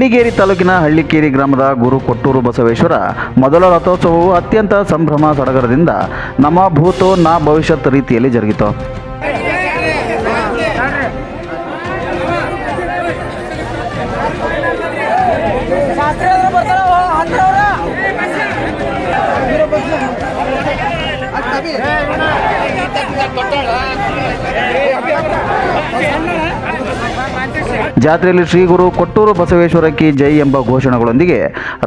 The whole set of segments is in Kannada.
ಅಣ್ಣಿಗೇರಿ ತಾಲೂಕಿನ ಹಳ್ಳಿಕೇರಿ ಗ್ರಾಮದ ಗುರು ಕೊಟ್ಟೂರು ಬಸವೇಶ್ವರ ಮೊದಲ ರಥೋತ್ಸವವು ಅತ್ಯಂತ ಸಂಭ್ರಮ ಸಡಗರದಿಂದ ನಮ್ಮ ಭೂತೋ ನಾ ಭವಿಷ್ಯತ್ ರೀತಿಯಲ್ಲಿ ಜರುಗಿತು. ಜಾತ್ರೆಯಲ್ಲಿ ಶ್ರೀ ಗುರು ಕೊಟ್ಟೂರು ಬಸವೇಶ್ವರ ಕಿ ಜೈ ಎಂಬ ಘೋಷಣೆಗಳೊಂದಿಗೆ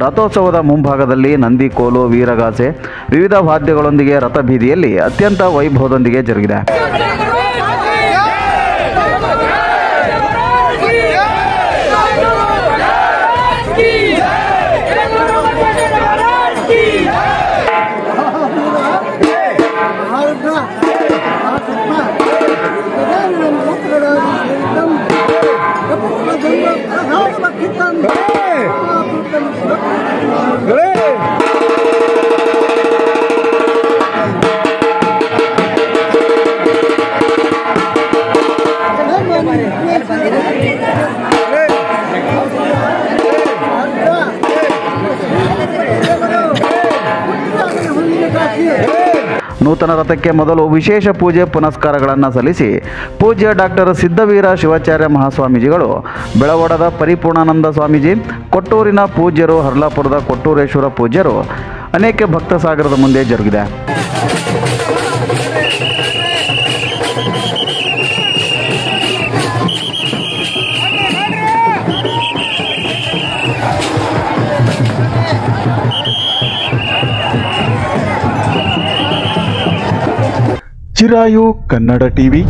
ರಥೋತ್ಸವದ ಮುಂಭಾಗದಲ್ಲಿ ನಂದಿ ಕೋಲು, ವೀರಗಾಸೆ, ವಿವಿಧ ವಾದ್ಯಗಳೊಂದಿಗೆ ರಥ ಬೀದಿಯಲ್ಲಿ ಅತ್ಯಂತ ವೈಭವದೊಂದಿಗೆ ಜರುಗಿದೆ. ನೂತನ ರಥಕ್ಕೆ ಮೊದಲು ವಿಶೇಷ ಪೂಜೆ ಪುನಸ್ಕಾರಗಳನ್ನು ಸಲ್ಲಿಸಿ ಪೂಜ್ಯ ಡಾಕ್ಟರ್ ಸಿದ್ದವೀರ ಶಿವಾಚಾರ್ಯ ಮಹಾಸ್ವಾಮೀಜಿಗಳು, ಬೆಳವಡದ ಪರಿಪೂರ್ಣಾನಂದ ಸ್ವಾಮೀಜಿ, ಕೊಟ್ಟೂರಿನ ಪೂಜ್ಯರು, ಹರ್ಲಾಪುರದ ಕೊಟ್ಟೂರೇಶ್ವರ ಪೂಜ್ಯರು ಅನೇಕ ಭಕ್ತ ಸಾಗರದ ಮುಂದೆ ಜರುಗಿದೆ. ಚಿರಾಯು ಕನ್ನಡ ಟಿವಿ,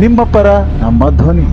ನಿಮ್ಮ ಪರ ನಮ್ಮ ಧ್ವನಿ.